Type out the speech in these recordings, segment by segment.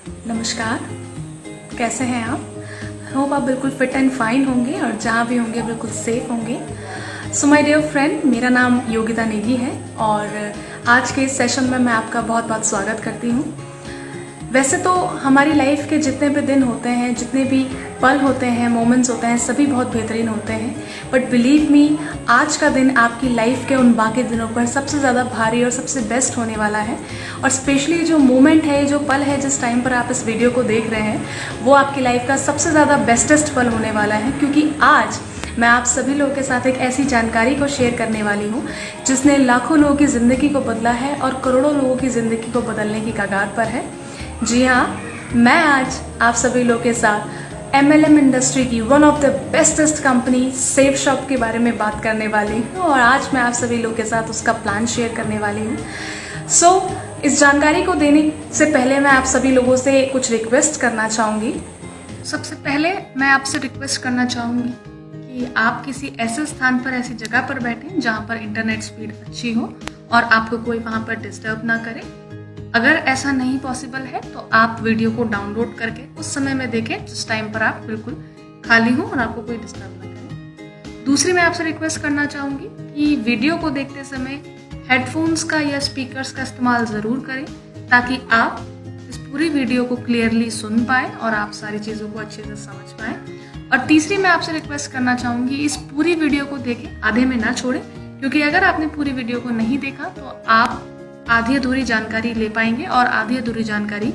नमस्कार। कैसे हैं आप? होप आप बिल्कुल फिट एंड फाइन होंगे और जहाँ भी होंगे बिल्कुल सेफ होंगे। सो माय डियर फ्रेंड, मेरा नाम योगिता नेगी है और आज के इस सेशन में मैं आपका बहुत बहुत स्वागत करती हूँ। वैसे तो हमारी लाइफ के जितने भी दिन होते हैं, जितने भी पल होते हैं, मोमेंट्स होते हैं, सभी बहुत बेहतरीन होते हैं। बट बिलीव मी, आज का दिन आपकी लाइफ के उन बाकी दिनों पर सबसे ज़्यादा भारी और सबसे बेस्ट होने वाला है। और स्पेशली जो मोमेंट है, जो पल है, जिस टाइम पर आप इस वीडियो को देख रहे हैं, वो आपकी लाइफ का सबसे ज़्यादा बेस्टेस्ट पल होने वाला है। क्योंकि आज मैं आप सभी लोगों के साथ एक ऐसी जानकारी को शेयर करने वाली हूँ जिसने लाखों लोगों की ज़िंदगी को बदला है और करोड़ों लोगों की ज़िंदगी को बदलने की कगार पर है। जी हाँ, मैं आज आप सभी लोगों के साथ MLM इंडस्ट्री की one of the bestest company safe shop के बारे में बात करने वाली हूँ और आज मैं आप सभी लोगों के साथ उसका प्लान शेयर करने वाली हूँ। सो इस जानकारी को देने से पहले मैं आप सभी लोगों से कुछ रिक्वेस्ट करना चाहूँगी। सबसे पहले मैं आपसे रिक्वेस्ट करना चाहूँगी कि आप किसी ऐसे स्थान पर, ऐसी जगह पर बैठें जहाँ पर इंटरनेट स्पीड अच्छी हो और आपको कोई वहाँ पर डिस्टर्ब ना करे। अगर ऐसा नहीं पॉसिबल है तो आप वीडियो को डाउनलोड करके उस समय में देखें जिस टाइम पर आप बिल्कुल खाली हो और आपको कोई डिस्टर्ब ना करे। दूसरी मैं आपसे रिक्वेस्ट करना चाहूँगी कि वीडियो को देखते समय हेडफोन्स का या स्पीकर्स का इस्तेमाल ज़रूर करें ताकि आप इस पूरी वीडियो को क्लियरली सुन पाएँ और आप सारी चीज़ों को अच्छे से समझ पाएँ। और तीसरी मैं आपसे रिक्वेस्ट करना चाहूँगी, इस पूरी वीडियो को देखें, आधे में ना छोड़ें, क्योंकि अगर आपने पूरी वीडियो को नहीं देखा तो आप आधी अधूरी जानकारी ले पाएंगे और आधी अधूरी जानकारी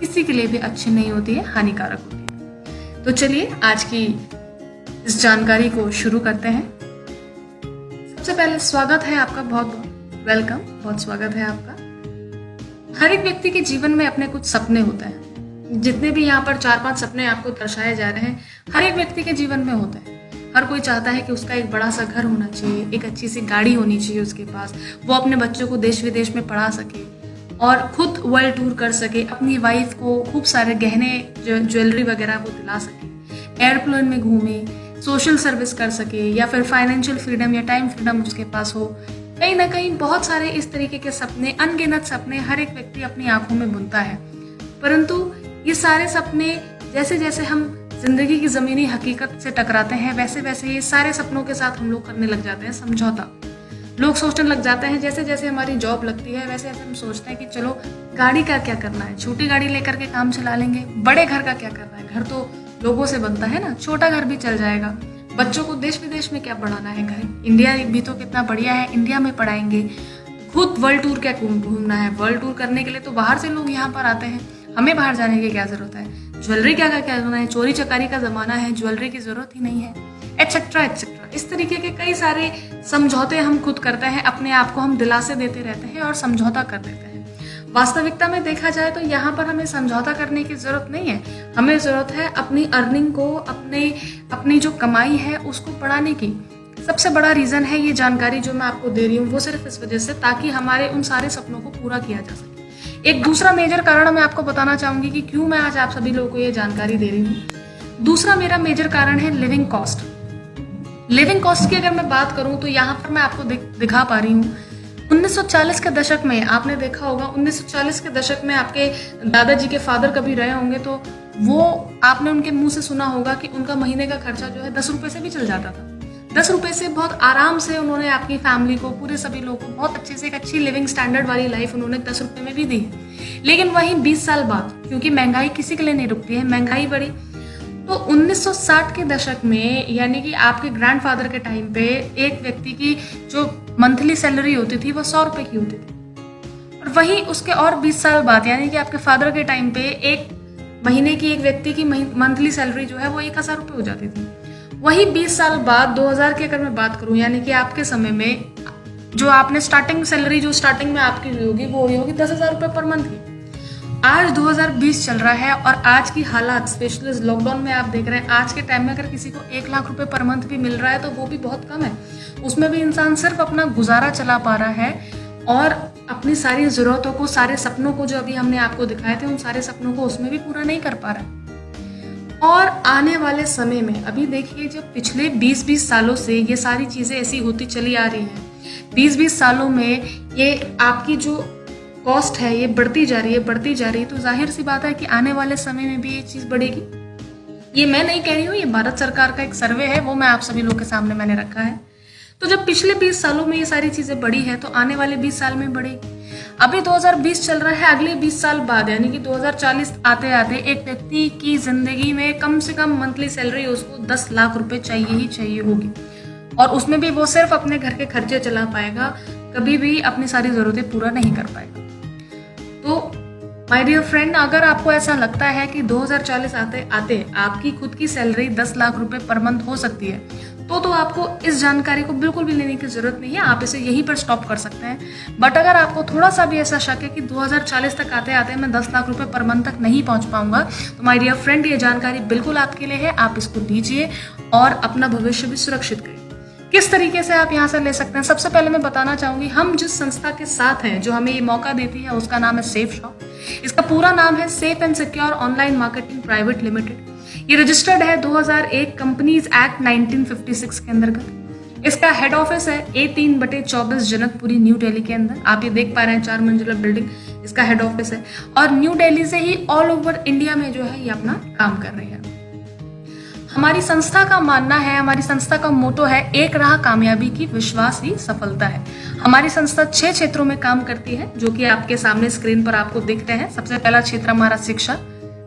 किसी के लिए भी अच्छी नहीं होती है, हानिकारक होती है। तो चलिए आज की इस जानकारी को शुरू करते हैं। सबसे पहले स्वागत है आपका, बहुत बहुत वेलकम, बहुत स्वागत है आपका। हर एक व्यक्ति के जीवन में अपने कुछ सपने होते हैं। जितने भी यहाँ पर 4-5 सपने आपको दर्शाए जा रहे हैं, हर एक व्यक्ति के जीवन में होते हैं। हर कोई चाहता है कि उसका एक बड़ा सा घर होना चाहिए, एक अच्छी सी गाड़ी होनी चाहिए उसके पास, वो अपने बच्चों को देश विदेश में पढ़ा सके और खुद वर्ल्ड टूर कर सके, अपनी वाइफ को खूब सारे गहने, ज्वेलरी वगैरह वो दिला सके, एयरप्लेन में घूमे, सोशल सर्विस कर सके, या फिर फाइनेंशियल फ्रीडम या टाइम फ्रीडम उसके पास हो। कहीं ना कहीं बहुत सारे इस तरीके के सपने, अनगिनत सपने हर एक व्यक्ति अपनी आंखों में बुनता है। परंतु ये सारे सपने जैसे जैसे हम जिंदगी की ज़मीनी हकीकत से टकराते हैं, वैसे वैसे ये सारे सपनों के साथ हम लोग करने लग जाते हैं समझौता। लोग सोचने लग जाते हैं, जैसे जैसे हमारी जॉब लगती है वैसे वैसे हम सोचते हैं कि चलो गाड़ी का क्या करना है, छोटी गाड़ी लेकर के काम चला लेंगे, बड़े घर का क्या करना है, घर तो लोगों से बनता है ना, छोटा घर भी चल जाएगा। बच्चों को देश विदेश में क्या पढ़ाना है, घर इंडिया भी तो कितना बढ़िया है, इंडिया में पढ़ाएंगे। खुद वर्ल्ड टूर क्या घूमना है, वर्ल्ड टूर करने के लिए तो बाहर से लोग यहाँ पर आते हैं, हमें बाहर जाने की क्या जरूरत है। ज्वेलरी क्या करना है, चोरी चकारी का जमाना है, ज्वेलरी की जरूरत ही नहीं है, एटसेट्रा एटसेट्रा। इस तरीके के कई सारे समझौते हम खुद करते हैं, अपने आप को हम दिलासे देते रहते हैं और समझौता कर देते हैं। वास्तविकता में देखा जाए तो यहाँ पर हमें समझौता करने की जरूरत नहीं है, हमें जरूरत है अपनी अर्निंग को, अपनी जो कमाई है उसको बढ़ाने की। सबसे बड़ा रीजन है ये जानकारी जो मैं आपको दे रही हूँ, वो सिर्फ इस वजह से ताकि हमारे उन सारे सपनों को पूरा किया जा सके। एक दूसरा मेजर कारण मैं आपको बताना चाहूंगी कि क्यों मैं आज आप सभी लोगों को ये जानकारी दे रही हूँ। दूसरा मेरा मेजर कारण है लिविंग कॉस्ट। लिविंग कॉस्ट की अगर मैं बात करूं तो यहाँ पर मैं आपको दिखा पा रही हूँ 1940 के दशक में, आपने देखा होगा 1940 के दशक में आपके दादाजी के फादर कभी रहे होंगे तो वो आपने उनके मुंह से सुना होगा कि उनका महीने का खर्चा जो है 10 रुपए से भी चल जाता था। 10 रुपए से बहुत आराम से उन्होंने आपकी फैमिली को, पूरे सभी लोगों को बहुत अच्छे से एक अच्छी लिविंग स्टैंडर्ड वाली लाइफ उन्होंने 10 रुपए में भी दी है। लेकिन वहीं 20 साल बाद, क्योंकि महंगाई किसी के लिए नहीं रुकती है, महंगाई बढ़ी, तो 1960 के दशक में, यानी कि आपके ग्रैंडफादर के टाइम पे, एक व्यक्ति की जो मंथली सैलरी होती थी वो 100 रुपए की होती थी। और वहीं उसके और 20 साल बाद, यानी कि आपके फादर के टाइम पे, एक महीने की एक व्यक्ति की मंथली सैलरी जो है वो 1000 रुपये हो जाती थी। वही 20 साल बाद 2000 की अगर मैं बात करूं, यानी कि आपके समय में जो आपने स्टार्टिंग सैलरी जो स्टार्टिंग में आपकी हुई होगी वो हुई होगी 10,000 रुपये पर मंथ की। आज 2020 चल रहा है और आज की हालात, स्पेशली लॉकडाउन में आप देख रहे हैं, आज के टाइम में अगर किसी को 1 लाख रुपए पर मंथ भी मिल रहा है तो वो भी बहुत कम है। उसमें भी इंसान सिर्फ अपना गुजारा चला पा रहा है और अपनी सारी जरूरतों को, सारे सपनों को जो अभी हमने आपको दिखाए थे, उन सारे सपनों को उसमें भी पूरा नहीं कर पा रहा है। और आने वाले समय में, अभी देखिए, जब पिछले 20-20 सालों से ये सारी चीज़ें ऐसी होती चली आ रही हैं, 20-20 सालों में ये आपकी जो कॉस्ट है ये बढ़ती जा रही है बढ़ती जा रही है, तो जाहिर सी बात है कि आने वाले समय में भी ये चीज़ बढ़ेगी। ये मैं नहीं कह रही हूँ, ये भारत सरकार का एक सर्वे है, वो मैं आप सभी लोग के सामने मैंने रखा है। तो जब पिछले 20 सालों में ये सारी चीज़ें बढ़ी है तो आने वाले 20 साल में बढ़ेगी। अभी 2020 चल रहा है, अगले 20 साल बाद यानी कि 2040 आते आते एक व्यक्ति की जिंदगी में कम से कम मंथली सैलरी उसको 10 लाख रुपए चाहिए ही चाहिए होगी, और उसमें भी वो सिर्फ अपने घर के खर्चे चला पाएगा, कभी भी अपनी सारी जरूरतें पूरा नहीं कर पाएगा। तो माय डियर फ्रेंड, अगर आपको ऐसा लगता है कि 2040 आते आते आपकी खुद की सैलरी 10 लाख रुपए पर मंथ हो सकती है, तो आपको इस जानकारी को बिल्कुल भी लेने की जरूरत नहीं है, आप इसे यहीं पर स्टॉप कर सकते हैं। बट अगर आपको थोड़ा सा भी ऐसा शक है कि 2040 तक आते आते मैं 10 लाख रुपए पर मंथ तक नहीं पहुंच पाऊंगा, तो माय डियर फ्रेंड, ये जानकारी बिल्कुल आपके लिए है, आप इसको लीजिए और अपना भविष्य भी सुरक्षित करिए। किस तरीके से आप यहाँ से ले सकते हैं, सबसे पहले मैं बताना चाहूंगी, हम जिस संस्था के साथ हैं जो हमें ये मौका देती है उसका नाम है सेफ शॉप। इसका पूरा नाम है safe and secure online marketing private limited. ये रजिस्टर्ड है 2001 कंपनीज एक्ट 1956 के अंतर्गत। इसका हेड ऑफिस है A3/24 जनकपुरी न्यू दिल्ली के अंदर। आप ये देख पा रहे हैं 4 मंजिला बिल्डिंग इसका हेड ऑफिस है, और न्यू दिल्ली से ही ऑल ओवर इंडिया में जो है ये अपना काम कर रही है। हमारी संस्था का मानना है, हमारी संस्था का मोटो है, एक राह कामयाबी की, विश्वास ही सफलता है। हमारी संस्था 6 क्षेत्रों में काम करती है जो कि आपके सामने स्क्रीन पर आपको दिख रहे हैं। सबसे पहला क्षेत्र हमारा शिक्षा,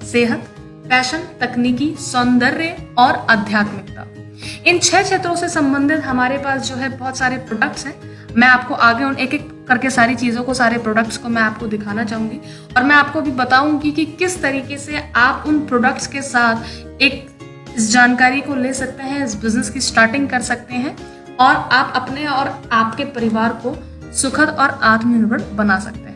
सेहत, फैशन, तकनीकी, सौंदर्य और आध्यात्मिकता। इन 6 क्षेत्रों से संबंधित हमारे पास जो है बहुत सारे प्रोडक्ट्स हैं। मैं आपको आगे उन एक एक करके सारी चीज़ों को, सारे प्रोडक्ट्स को मैं आपको दिखाना चाहूंगी, और मैं आपको भी बताऊंगी कि किस तरीके से आप उन प्रोडक्ट्स के साथ एक इस जानकारी को ले सकते हैं, इस बिजनेस की स्टार्टिंग कर सकते हैं, और आप अपने और आपके परिवार को सुखद और आत्मनिर्भर बना सकते हैं।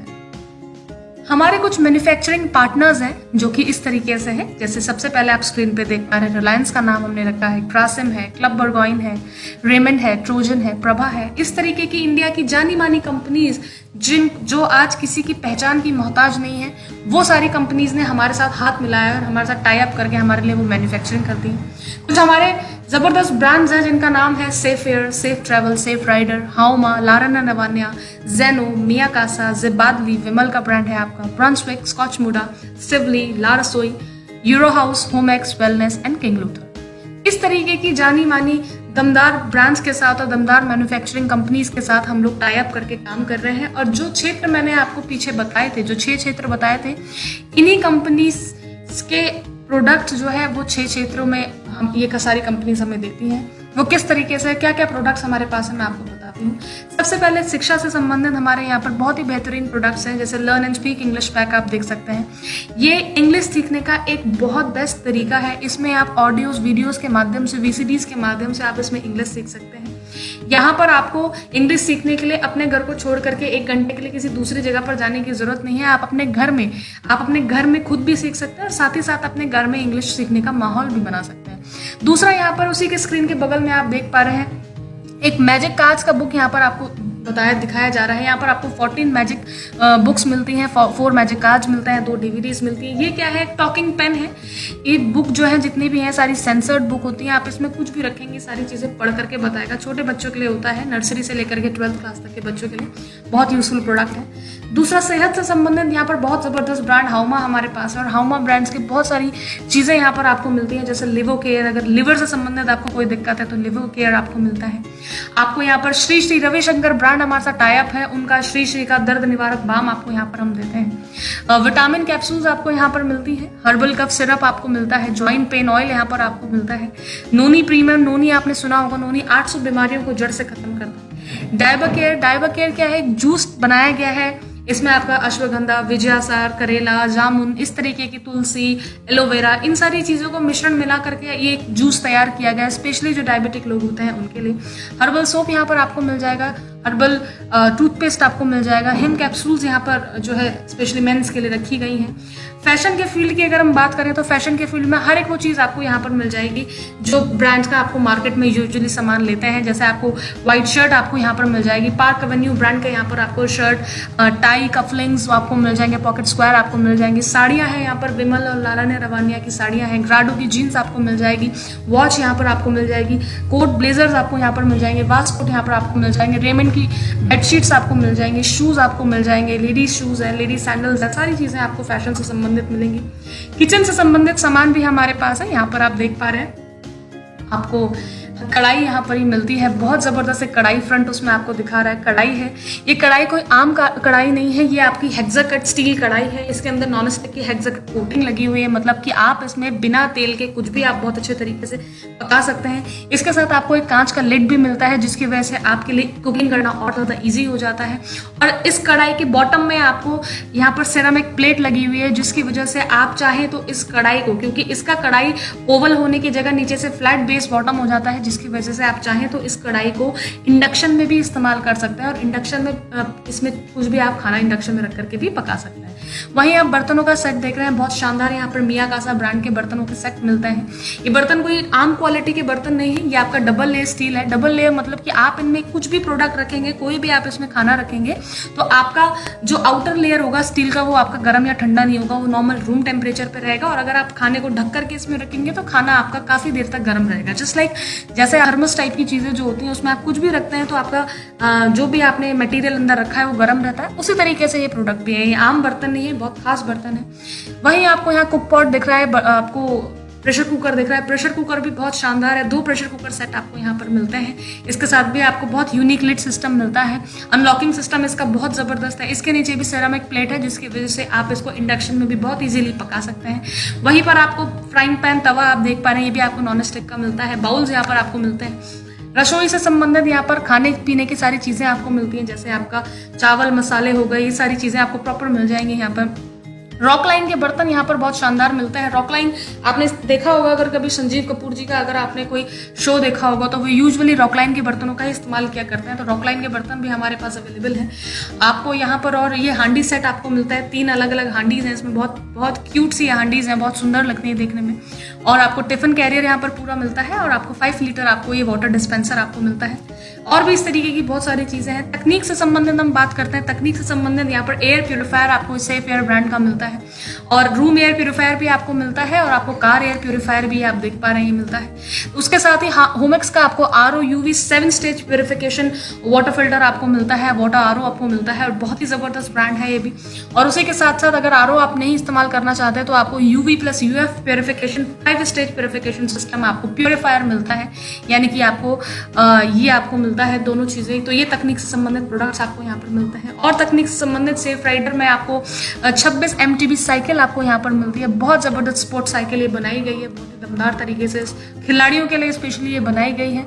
हमारे कुछ मैन्युफैक्चरिंग पार्टनर्स हैं जो कि इस तरीके से हैं, जैसे सबसे पहले आप स्क्रीन पे देख पा रहे हैं, रिलायंस का नाम हमने रखा है, क्रासिम है, क्लब बर्गोइन है, रेमंड है, ट्रोजन है, प्रभा है। इस तरीके की इंडिया की जानी मानी कंपनीज जो आज किसी की पहचान की मोहताज नहीं है, वो सारी कंपनीज ने हमारे साथ हाथ मिलाया और हमारे साथ टाई अप करके हमारे लिए वो मैन्युफैक्चरिंग करती हैं। कुछ हमारे जबरदस्त ब्रांड्स हैं जिनका नाम है safe air, safe travel, safe rider, हाउमा, लाराना नवान्या, जेनो, मियाकासा, जिबादली, विमल का ब्रांड है आपका, ब्रंसविक, स्कॉच मुडा, सिवली, ला रसोई, euro house, HomeX, wellness and king Luther. इस तरीके की जानी मानी दमदार ब्रांड्स के साथ और दमदार मैन्युफैक्चरिंग कंपनीज के साथ हम लोग टाई अप करके काम कर रहे हैं। और जो क्षेत्र मैंने आपको पीछे बताए थे, जो 6 क्षेत्र बताए थे, इन्हीं कंपनीज के प्रोडक्ट जो है वो 6 क्षेत्रों में हम ये सारी कंपनीज हमें देती हैं। वो किस तरीके से, क्या क्या प्रोडक्ट्स हमारे पास है, मैं आपको बताती हूँ। सबसे पहले शिक्षा से संबंधित हमारे यहाँ पर बहुत ही बेहतरीन प्रोडक्ट्स हैं, जैसे learn and speak English pack आप देख सकते हैं। ये इंग्लिश सीखने का एक बहुत बेस्ट तरीका है। इसमें आप ऑडियोज, वीडियोज के माध्यम से, VCDs के माध्यम से आप इसमें इंग्लिश सीख सकते हैं। यहाँ पर आपको इंग्लिश सीखने के लिए अपने घर को छोड़ करके 1 घंटे के लिए किसी दूसरी जगह पर जाने की जरूरत नहीं है। आप अपने घर में खुद भी सीख सकते हैं, और साथ ही साथ अपने घर में इंग्लिश सीखने का माहौल भी बना सकते हैं। दूसरा, यहाँ पर उसी के स्क्रीन के बगल में आप देख पा रहे हैं एक मैजिक कार्ड्स का बुक यहाँ पर आपको दिखाया जा रहा है। यहाँ पर आपको 14 मैजिक बुक्स मिलती हैं, 4 मैजिक कार्ड्स मिलते हैं, 2 DVDs मिलती हैं। ये क्या है, टॉकिंग पेन है। ये बुक जो है जितनी भी हैं सारी सेंसर्ड बुक होती हैं। आप इसमें कुछ भी रखेंगे, सारी चीज़ें पढ़ करके बताएगा। छोटे बच्चों के लिए होता है, नर्सरी से लेकर के 12th क्लास तक के बच्चों के लिए बहुत यूजफुल प्रोडक्ट है। दूसरा, सेहत से संबंधित यहाँ पर बहुत ज़बरदस्त ब्रांड हाउमा हमारे पास है, और हाउमा ब्रांड्स की बहुत सारी चीज़ें यहाँ पर आपको मिलती हैं, जैसे लिवर केयर। अगर लिवर से संबंधित आपको कोई दिक्कत है तो लिवर केयर आपको मिलता है। आपको यहाँ पर श्री श्री रविशंकर ब्रांड हमारे साथ टाई अप है, उनका श्री श्री का दर्द निवारक बाम आपको यहाँ पर हम देते हैं। विटामिन कैप्सूल्स आपको यहाँ पर मिलती है, हर्बल कफ सिरप आपको मिलता है, जॉइंट पेन ऑयल यहाँ पर आपको मिलता है। नोनी प्रीमियम, नोनी आपने सुना होगा, नोनी 800 बीमारियों को जड़ से खत्म करता है। डायबाकेयर क्या है, जूस बनाया गया है। इसमें आपका अश्वगंधा, विजयासार, करेला, जामुन, इस तरीके की तुलसी, एलोवेरा, इन सारी चीज़ों को मिश्रण मिला करके ये एक जूस तैयार किया गया है, स्पेशली जो डायबिटिक लोग होते हैं उनके लिए। हर्बल सोप यहाँ पर आपको मिल जाएगा, हर्बल टूथपेस्ट आपको मिल जाएगा, हिम कैप्सूल्स यहाँ पर जो है स्पेशली मेंस के लिए रखी गई हैं। फैशन के फील्ड की अगर हम बात करें तो फैशन के फील्ड में हर एक वो चीज़ आपको यहाँ पर मिल जाएगी जो ब्रांड्स का आपको मार्केट में यूजुअली सामान लेते हैं। जैसे आपको व्हाइट शर्ट आपको यहाँ पर मिल जाएगी, पार्क एवेन्यू ब्रांड का यहाँ पर आपको शर्ट, टाई, कफलिंग्स आपको मिल जाएंगे, पॉकेट स्क्वायर आपको मिल जाएंगी। साड़ियाँ हैं यहाँ पर, विमल और लाराने रवानिया की साड़ियाँ हैं, ग्राडो की जीन्स आपको मिल जाएगी, वॉच यहाँ पर आपको मिल जाएगी, कोट ब्लेजर्स आपको यहाँ पर मिल जाएंगे, वास्ट कोट यहाँ पर आपको मिल जाएंगे, रेमंड वुमेन की बेडशीट्स आपको मिल जाएंगे, शूज़ आपको मिल जाएंगे, लेडीज शूज़ है, लेडीज सैंडल्स है, सारी चीज़ें आपको फैशन से संबंधित मिलेंगी। किचन से संबंधित सामान भी हमारे पास है। यहाँ पर आप देख पा रहे हैं आपको कढ़ाई यहाँ पर ही मिलती है, बहुत ज़बरदस्त एक कढ़ाई फ्रंट उसमें आपको दिखा रहा है। कढ़ाई है, ये कढ़ाई कोई आम कढ़ाई नहीं है, ये आपकी हेक्साकट स्टील कढ़ाई है। इसके अंदर नॉन स्टिक की हेक्साकट कोटिंग लगी हुई है, मतलब कि आप इसमें बिना तेल के कुछ भी आप बहुत अच्छे तरीके से पका सकते हैं। इसके साथ आपको एक कांच का लिड भी मिलता है, जिसकी वजह से आपके लिए कुकिंग करना और ज़्यादा ईजी हो जाता है। और इस कढ़ाई के बॉटम में आपको यहाँ पर सिरेमिक प्लेट लगी हुई है, जिसकी वजह से आप चाहें तो इस कढ़ाई को, क्योंकि इसका कढ़ाई ओवल होने की जगह नीचे से फ्लैट बेस बॉटम हो जाता है, जिसकी वजह से आप चाहें तो इस कढ़ाई को इंडक्शन में भी इस्तेमाल कर सकते हैं। और इंडक्शन में इसमें कुछ भी आप खाना इंडक्शन में रख करके भी पका सकते हैं। वहीं आप बर्तनों का सेट देख रहे हैं, बहुत शानदार यहाँ पर मियाकासा ब्रांड के बर्तनों के सेट मिलते हैं। ये बर्तन कोई आम क्वालिटी के बर्तन नहीं है, ये आपका डबल लेयर स्टील है। डबल लेयर मतलब कि आप इनमें कुछ भी प्रोडक्ट रखेंगे, कोई भी आप इसमें खाना रखेंगे, तो आपका जो आउटर लेयर होगा स्टील का, वो आपका गर्म या ठंडा नहीं होगा, वो नॉर्मल रूम टेम्परेचर पे रहेगा। और अगर आप खाने को ढक करके इसमें रखेंगे तो खाना आपका काफी देर तक गर्म रहेगा। जस्ट लाइक जैसे थर्मस टाइप की चीजें जो होती हैं उसमें आप कुछ भी रखते हैं तो आपका जो भी आपने मटेरियल अंदर रखा है वो गर्म रहता है, उसी तरीके से ये प्रोडक्ट भी है। ये आम बर्तन नहीं है, बहुत खास बर्तन है। वहीं आपको यहाँ कुक पॉट दिख रहा है, आपको प्रेशर कुकर दिख रहा है। प्रेशर कुकर भी बहुत शानदार है, 2 प्रेशर कुकर सेट आपको यहाँ पर मिलते हैं। इसके साथ भी आपको बहुत यूनिक लिड सिस्टम मिलता है। अनलॉकिंग सिस्टम इसका बहुत ज़बरदस्त है। इसके नीचे भी सेरामिक प्लेट है, जिसकी वजह से आप इसको इंडक्शन में भी बहुत इजीली पका सकते हैं। वहीं पर आपको फ्राइंग पैन, तवा आप देख पा रहे हैं, ये भी आपको नॉन स्टिक का मिलता है। बाउल्स यहाँ पर आपको मिलते हैं। रसोई से संबंधित यहाँ पर खाने पीने की सारी चीज़ें आपको मिलती हैं, जैसे आपका चावल, मसाले हो गए, ये सारी चीज़ें आपको प्रॉपर मिल जाएंगी। यहाँ पर रॉक लाइन के बर्तन यहाँ पर बहुत शानदार मिलते हैं। रॉक लाइन आपने देखा होगा, अगर कभी संजीव कपूर जी का अगर आपने कोई शो देखा होगा तो वो यूजुअली रॉक लाइन के बर्तनों का ही इस्तेमाल किया करते हैं। तो रॉक लाइन के बर्तन भी हमारे पास अवेलेबल हैं आपको यहाँ पर। और ये हांडी सेट आपको मिलता है, 3 अलग अलग हांडीज हैं इसमें, बहुत क्यूट सी हांडीज हैं, बहुत सुंदर लगती हैं देखने में। और आपको टिफिन कैरियर यहाँ पर पूरा मिलता है, और आपको 5 लीटर आपको ये वाटर डिस्पेंसर आपको मिलता है। और भी इस तरीके की बहुत सारी चीज़ें हैं। तकनीक से संबंधित हम बात करते हैं, तकनीक से संबंधित यहाँ पर एयर प्यूरीफायर आपको सेफ एयर ब्रांड का मिलता है, और रूम एयर प्यूरीफायर भी आपको मिलता है, और आपको कार एयर प्यूरीफायर भी आप देख पा रहे हैं मिलता है। उसके साथ ही होमेक्स का आपको RO UV 7 stage purification water filter आपको मिलता है, वाटर RO आपको मिलता है, और बहुत ही ज़बरदस्त ब्रांड है ये भी। और उसी के साथ साथ अगर RO आप नहीं इस्तेमाल करना चाहते तो आपको UV + UF purification 5 stage purification system आपको प्यूरीफायर मिलता है, यानी कि आपको ये आपको मिलता है दोनों चीज़ें। तो ये तकनीक से संबंधित प्रोडक्ट्स आपको यहाँ पर मिलते हैं। और तकनीक से संबंधित सेफ राइडर में आपको 26 MTB साइकिल आपको यहाँ पर मिलती है। बहुत ज़बरदस्त स्पोर्ट साइकिल ये बनाई गई है, बहुत ही दमदार तरीके से खिलाड़ियों के लिए स्पेशली ये बनाई गई है,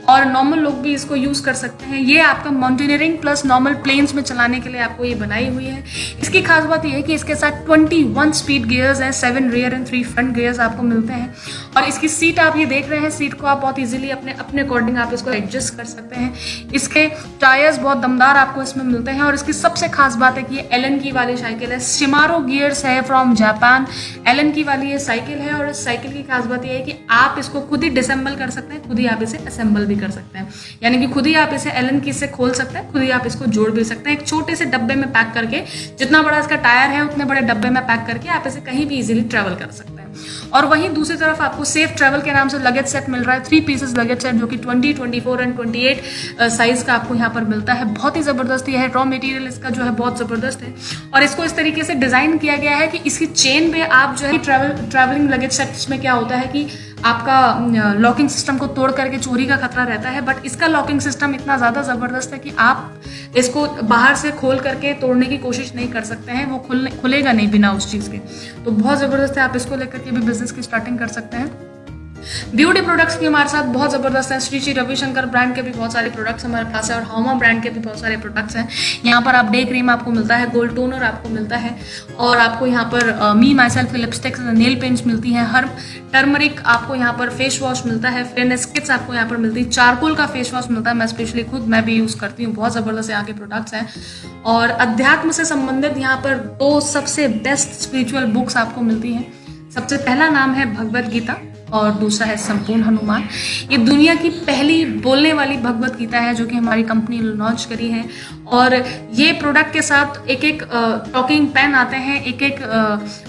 और नॉर्मल लोग भी इसको यूज़ कर सकते हैं। ये आपका माउंटेनियरिंग प्लस नॉर्मल प्लेन्स में चलाने के लिए आपको ये बनाई हुई है। इसकी खास बात यह है कि इसके साथ 21 स्पीड गियर्स हैं, 7 रियर एंड 3 फ्रंट गियर्स आपको मिलते हैं। और इसकी सीट आप ये देख रहे हैं, सीट को आप बहुत इजीली अपने अकॉर्डिंग आप इसको एडजस्ट कर सकते हैं। इसके टायर्स बहुत दमदार आपको इसमें मिलते हैं। और इसकी सबसे खास बात है कि ये एलन की वाली साइकिल है, शिमारो गियर्स है फ्रॉम जापान, एलन की वाली ये साइकिल है। और इस साइकिल की खास बात यह है कि आप इसको खुद ही डिसेंबल कर सकते हैं, खुद ही आप इसे असेंबल भी कर सकते हैं, यानी कि खुद ही आप इसे एलन की से खोल सकते हैं, खुद ही आप इसको जोड़ भी सकते हैं। एक छोटे से डब्बे में पैक करके, जितना बड़ा इसका टायर है उतने बड़े डब्बे में पैक करके आप इसे कहीं भी इजीली ट्रैवल कर सकते हैं। और वहीं दूसरी तरफ आपको सेफ ट्रैवल के नाम से लगेज सेट मिल रहा है, 3 पीसेस लगेज सेट, जो कि 20, 24 एंड 28 साइज का आपको यहाँ पर मिलता है। बहुत ही जबरदस्त ये है, रॉ मटेरियल इसका जो है बहुत जबरदस्त है, और इसको इस तरीके से डिजाइन किया गया है कि इसकी चेन पे आप जो है ट्रैवलिंग लगेज सेट में क्या होता है कि आपका लॉकिंग सिस्टम को तोड़ करके चोरी का खतरा रहता है, बट इसका लॉकिंग सिस्टम इतना ज़्यादा ज़बरदस्त है कि आप इसको बाहर से खोल करके तोड़ने की कोशिश नहीं कर सकते हैं, वो खुलेगा नहीं बिना उस चीज़ के। तो बहुत ज़बरदस्त है, आप इसको लेकर के भी बिजनेस की स्टार्टिंग कर सकते हैं। ब्यूटी प्रोडक्ट्स भी हमारे साथ बहुत ज़बरदस्त है। श्री रविशंकर ब्रांड के भी बहुत सारे प्रोडक्ट्स हमारे पास है, और हामा ब्रांड के भी बहुत सारे प्रोडक्ट्स हैं। यहाँ पर आप डे क्रीम आपको मिलता है, गोल्ड टोनर आपको मिलता है, और आपको यहाँ पर me myself lipsticks, nail paints मिलती हैं, हर टर्मरिक आपको यहाँ पर फेस वॉश मिलता है, फेयरनेस किट्स आपको यहाँ पर मिलती है, चारकोल का फेस वॉश मिलता है, मैं स्पेशली खुद मैं भी यूज़ करती हूँ, बहुत ज़बरदस्त यहाँ के प्रोडक्ट्स हैं। और अध्यात्म से संबंधित यहाँ पर 2 सबसे बेस्ट स्पिरिचुअल बुक्स आपको मिलती हैं। सबसे पहला नाम है भगवद गीता, और दूसरा है संपूर्ण हनुमान। ये दुनिया की पहली बोलने वाली भगवत गीता है, जो कि हमारी कंपनी ने लॉन्च करी है। और ये प्रोडक्ट के साथ एक टॉकिंग पेन आते हैं, एक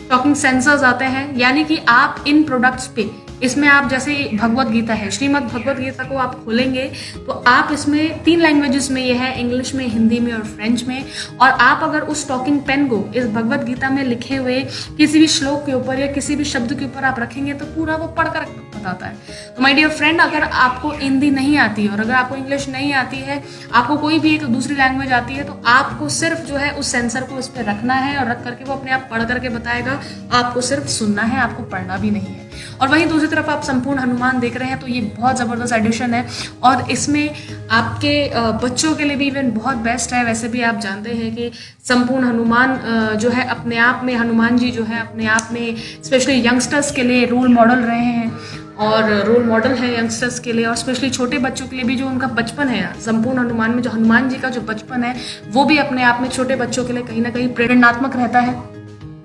टॉकिंग सेंसर्स आते हैं, यानी कि आप इन प्रोडक्ट्स पे इसमें आप जैसे भगवत गीता है, श्रीमद् भगवत गीता को आप खोलेंगे तो आप इसमें 3 लैंग्वेजेस में ये है, इंग्लिश में, हिंदी में और फ्रेंच में। और आप अगर उस टॉकिंग पेन को इस भगवत गीता में लिखे हुए किसी भी श्लोक के ऊपर या किसी भी शब्द के ऊपर आप रखेंगे तो पूरा वो पढ़कर बताता है। तो माय डियर फ्रेंड, अगर आपको हिंदी नहीं आती और अगर आपको इंग्लिश नहीं आती है, आपको कोई भी एक दूसरी लैंग्वेज आती है, तो आपको सिर्फ जो है उस सेंसर को इस पर रखना है और रख करके वो अपने आप पढ़ करके बताएगा। आपको सिर्फ सुनना है, आपको पढ़ना भी नहीं है। और वहीं दूसरी तरफ आप संपूर्ण हनुमान देख रहे हैं, तो ये बहुत ज़बरदस्त एडिशन है और इसमें आपके बच्चों के लिए भी इवन बहुत बेस्ट है। वैसे भी आप जानते हैं कि संपूर्ण हनुमान जो है अपने आप में, हनुमान जी जो है अपने आप में स्पेशली यंगस्टर्स के लिए रोल मॉडल रहे हैं और रोल मॉडल है यंगस्टर्स के लिए, और स्पेशली छोटे बच्चों के लिए भी। जो उनका बचपन है संपूर्ण हनुमान में, जो हनुमान जी का जो बचपन है वो भी अपने आप में छोटे बच्चों के लिए कहीं ना कहीं प्रेरणात्मक रहता है।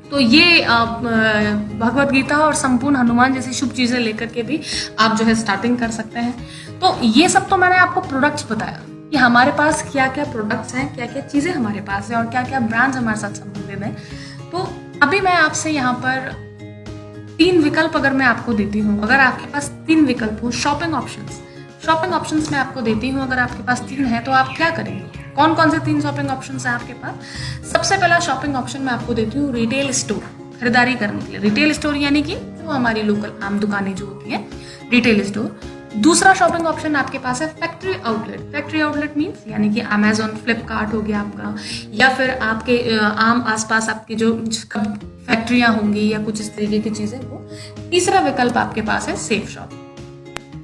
तो ये भगवत गीता और संपूर्ण हनुमान जैसी शुभ चीज़ें लेकर के भी आप जो है स्टार्टिंग कर सकते हैं। तो ये सब तो मैंने आपको प्रोडक्ट्स बताया कि हमारे पास क्या क्या प्रोडक्ट्स हैं, क्या क्या चीज़ें हमारे पास हैं और क्या क्या ब्रांड्स हमारे साथ संबंधित हैं। तो अभी मैं आपसे यहाँ पर 3 विकल्प अगर मैं आपको देती हूँ, अगर आपके पास 3 विकल्प हो, शॉपिंग ऑप्शंस मैं आपको देती हूँ, अगर आपके पास 3 है तो आप क्या करेंगे? कौन कौन से 3 शॉपिंग ऑप्शंस हैं आपके पास? सबसे पहला शॉपिंग ऑप्शन मैं आपको देती हूँ रिटेल स्टोर, खरीदारी करने के लिए। रिटेल स्टोर यानी कि जो हमारी लोकल आम दुकानें जो होती है, रिटेल स्टोर। दूसरा शॉपिंग ऑप्शन आपके पास है factory outlet. Factory outlet means यानी कि अमेजोन, फ्लिपकार्ट हो गया आपका, या फिर आपके आम आसपास आपकी जो फैक्ट्रियां होंगी या कुछ इस तरीके की चीजें हो। तीसरा विकल्प आपके पास है सेफ शॉप।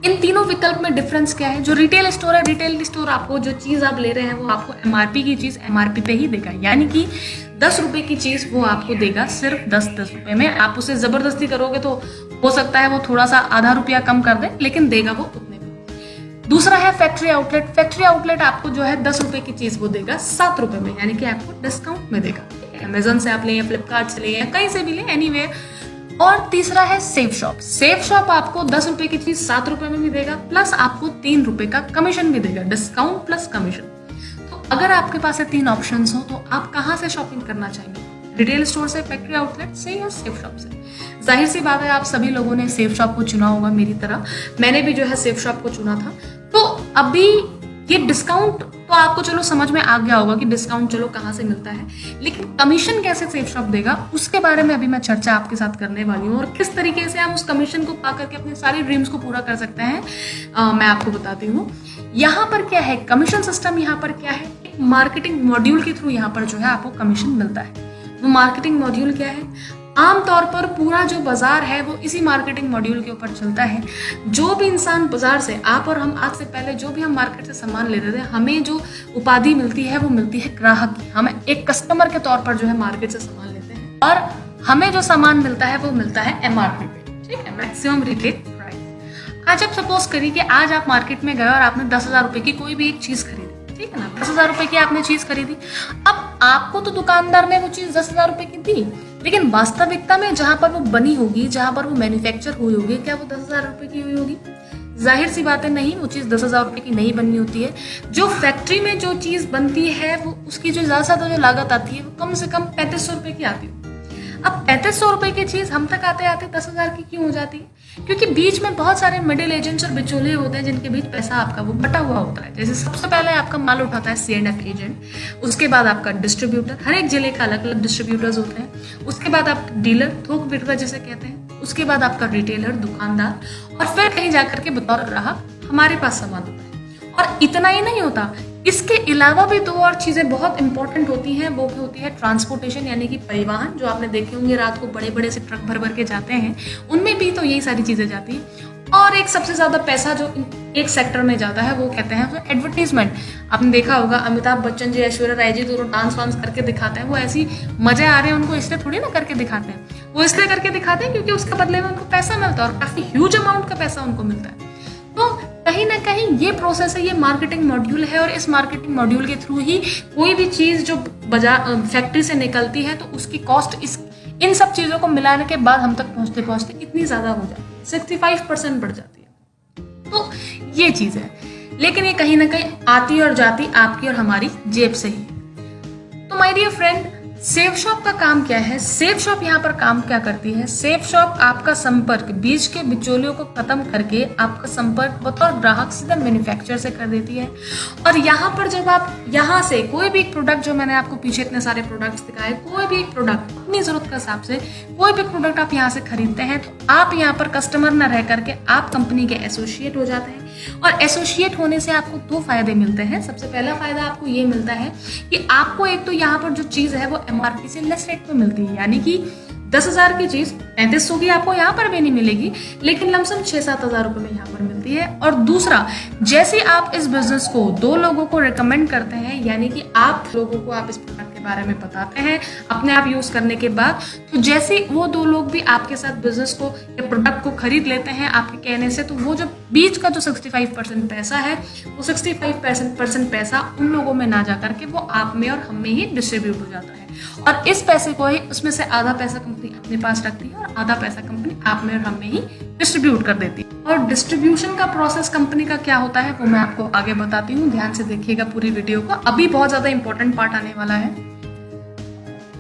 इन तीनों विकल्प में डिफरेंस क्या है? जो रिटेल स्टोर है, रिटेल स्टोर आपको जो चीज आप ले रहे हैं वो आपको एमआरपी की चीज एमआरपी पे ही देगा, यानी कि 10 रुपए की चीज वो आपको देगा सिर्फ 10 रुपए में। आप उसे जबरदस्ती करोगे तो हो सकता है वो थोड़ा सा आधा रुपया कम कर दे, लेकिन देगा वो उतने में। दूसरा है फैक्ट्री आउटलेट। फैक्ट्री आउटलेट आपको जो है 10 रुपए की चीज वो देगा 7 रुपए में, यानी कि आपको डिस्काउंट में देगा। अमेजोन से आप लें या फ्लिपकार्ट से लें या कहीं से भी लें, एनीवेयर। और तीसरा है सेफ शॉप। सेफ शॉप आपको 10 रुपए की चीज 7 रुपए में भी देगा, प्लस आपको 3 रुपए का कमीशन भी देगा, डिस्काउंट प्लस कमीशन। तो अगर आपके पास 3 ऑप्शंस हो तो आप कहाँ से शॉपिंग करना चाहेंगे? रिटेल स्टोर से, फैक्ट्री आउटलेट से या सेफ शॉप से? जाहिर सी बात है आप सभी लोगों ने सेफ शॉप को चुना होगा मेरी तरह। मैंने भी जो है सेफ शॉप को चुना था। तो अभी ये डिस्काउंट तो आपको चलो समझ में आ गया होगा कि डिस्काउंट चलो कहाँ से मिलता है, लेकिन कमीशन कैसे सेफ शॉप देगा उसके बारे में अभी मैं चर्चा आपके साथ करने वाली हूँ। और किस तरीके से हम उस कमीशन को पा करके अपने सारे ड्रीम्स को पूरा कर सकते हैं, मैं आपको बताती हूँ। यहाँ पर क्या है कमीशन सिस्टम, यहाँ पर क्या है, एक मार्केटिंग मॉड्यूल के थ्रू यहाँ पर जो है आपको कमीशन मिलता है। वो मार्केटिंग मॉड्यूल क्या है? आमतौर पर पूरा जो बाजार है वो इसी मार्केटिंग मॉड्यूल के ऊपर चलता है। जो भी इंसान बाजार से, आप और हम आज से पहले जो भी हम मार्केट से सामान लेते थे, हमें जो उपाधि मिलती है वो मिलती है ग्राहक की। हम एक कस्टमर के तौर पर जो है मार्केट से सामान लेते हैं और हमें जो सामान मिलता है वो मिलता है एमआरपी पे, ठीक है, मैक्सिमम रिटेल प्राइस। आज आप सपोज करिए कि आज आप मार्केट में गए और आपने 10,000 रुपए की कोई भी एक चीज खरीदी, ठीक है ना, 10,000 रुपए की आपने चीज खरीदी। अब आपको तो दुकानदार ने वो चीज 10,000 रुपए की दी, लेकिन वास्तविकता में जहां पर वो बनी होगी, जहां पर वो मैन्युफैक्चर हुई होगी, क्या वो 10,000 रुपए की हुई होगी? जाहिर सी बात है नहीं, वो चीज 10,000 रुपए की नहीं बननी होती है। जो फैक्ट्री में जो चीज बनती है वो उसकी जो ज्यादा से ज्यादा जो लागत आती है वो कम से कम 3500 रुपए की आती है। अब 3500 रुपए की चीज हम तक आते आते 10,000 की क्यों हो जाती है? क्योंकि बीच में बहुत सारे मिडिल एजेंट्स और बिचौलिए होते हैं जिनके बीच पैसा आपका वो बटा हुआ होता है। जैसे सबसे पहले आपका माल उठाता है C&F एजेंट, उसके बाद आपका डिस्ट्रीब्यूटर, हर एक जिले का अलग अलग डिस्ट्रीब्यूटर्स होते हैं, उसके बाद आप डीलर, थोक विक्रेता जिसे कहते हैं, उसके बाद आपका रिटेलर, दुकानदार, और फिर कहीं जाकर के बतौर ग्राहक हमारे पास सामान होता है। और इतना ही नहीं होता, इसके अलावा भी 2 और चीजें बहुत इंपॉर्टेंट होती हैं। वो होती है ट्रांसपोर्टेशन, यानी कि परिवहन, जो आपने देखे होंगे रात को बड़े बड़े से ट्रक भर भर के जाते हैं, उनमें भी तो यही सारी चीजें जाती हैं। और एक सबसे ज्यादा पैसा जो एक सेक्टर में जाता है वो कहते हैं तो एडवर्टीजमेंट। आपने देखा होगा अमिताभ बच्चन जी, ऐश्वर्या राय जी दोनों डांस वांस करके दिखाते हैं, वो ऐसी मजे आ रहे हैं उनको इसलिए थोड़ी ना करके दिखाते हैं, वो इसलिए करके दिखाते हैं क्योंकि उसके बदले में उनको पैसा मिलता है और काफी ह्यूज अमाउंट का पैसा उनको मिलता है। तो कहीं ना कहीं ये प्रोसेस है, ये मार्केटिंग मॉड्यूल है, और इस मार्केटिंग मॉड्यूल के थ्रू ही कोई भी चीज जो बाजार फैक्ट्री से निकलती है तो उसकी कॉस्ट इन सब चीजों को मिलाने के बाद हम तक पहुंचते पहुंचते इतनी ज्यादा हो जाती है, 65% बढ़ जाती है। तो ये चीज है, लेकिन ये कहीं ना कहीं आती और जाती आपकी और हमारी जेब से ही। तो my dear friend, safe shop का काम क्या है? सेफ शॉप यहाँ पर काम क्या करती है? सेफ शॉप आपका संपर्क बीच के बिचौलियों को खत्म करके आपका संपर्क बतौर ग्राहक सीधा मैन्युफैक्चरर से कर देती है। और यहाँ पर जब आप यहाँ से कोई भी एक प्रोडक्ट, जो मैंने आपको पीछे इतने सारे प्रोडक्ट्स दिखाए, कोई भी एक प्रोडक्ट अपनी जरूरत के हिसाब से कोई भी प्रोडक्ट आप यहाँ से खरीदते हैं, तो आप यहाँ पर कस्टमर न रह करके आप कंपनी के एसोसिएट हो जाते हैं। और एसोसिएट होने से आपको दो फायदे मिलते हैं। सबसे पहला फायदा आपको ये मिलता है कि आपको एक तो यहाँ पर जो चीज है वो एमआरपी से लेस रेट पे मिलती है, यानी कि 10,000 की चीज 3500 की आपको यहाँ पर भी नहीं मिलेगी, लेकिन लमसम 6-7 हजार रुपए में यहाँ पर मिलती है। और दूसरा, जैसे आप इस बिजनेस को 2 लोगों को रिकमेंड करते हैं, यानी कि आप लोगों को आप इस प्रोडक्ट के बारे में बताते हैं अपने आप यूज करने के बाद, तो जैसे वो 2 लोग भी आपके साथ बिजनेस को या प्रोडक्ट को खरीद लेते हैं आपके कहने से, तो वो जो बीच का जो 65% पैसा है, वो 65% पैसा उन लोगों में ना जा करके वो आप में और हम में ही डिस्ट्रीब्यूट हो जाता है। और इस पैसे को ही, उसमें से आधा पैसा कंपनी अपने पास रखती है और आधा पैसा कंपनी आप में और हम में ही डिस्ट्रीब्यूट कर देती है। और डिस्ट्रीब्यूशन का प्रोसेस कंपनी का क्या होता है वो मैं आपको आगे बताती हूँ। ध्यान से देखिएगा पूरी वीडियो को, अभी बहुत ज्यादा इंपॉर्टेंट पार्ट आने वाला है।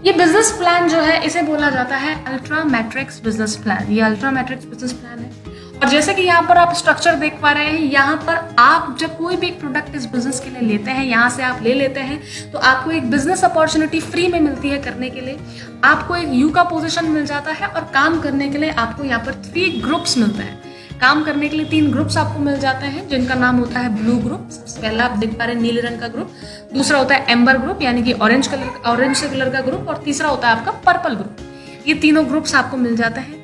ये बिजनेस प्लान जो है, इसे बोला जाता है अल्ट्रा मैट्रिक्स बिजनेस प्लान। ये अल्ट्रा मैट्रिक्स बिजनेस प्लान है। और जैसे कि यहाँ पर आप स्ट्रक्चर देख पा रहे हैं, यहाँ पर आप जब कोई भी प्रोडक्ट इस बिजनेस के लिए लेते हैं, यहाँ से आप ले लेते हैं, तो आपको एक बिजनेस अपॉर्चुनिटी फ्री में मिलती है करने के लिए। आपको एक यू का पोजीशन मिल जाता है और काम करने के लिए आपको यहाँ पर 3 ग्रुप्स मिलते हैं। काम करने के लिए 3 ग्रुप्स आपको मिल जाते हैं, जिनका नाम होता है ब्लू ग्रुप। सबसे पहला आप देख पा रहे हैं नीले रंग का ग्रुप, दूसरा होता है एम्बर ग्रुप यानी कि ऑरेंज कलर का ग्रुप, और तीसरा होता है आपका पर्पल ग्रुप। ये तीनों ग्रुप्स आपको मिल जाते हैं।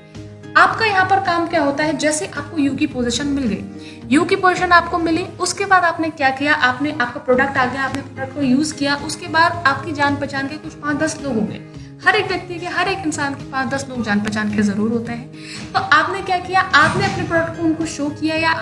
आपका यहाँ पर काम क्या होता है, जैसे आपको यू की पोजीशन मिल गई, यू की पोजीशन आपको मिली, उसके बाद आपने क्या किया, आपका प्रोडक्ट आ गया, आपने प्रोडक्ट को यूज किया, उसके बाद आपकी जान पहचान के कुछ 5-10 लोग होंगे। हर एक व्यक्ति के, हर एक इंसान के 5-10 लोग जान पहचान के जरूर होते हैं। तो आपने क्या किया, आपने अपने प्रोडक्ट को उनको शो किया, या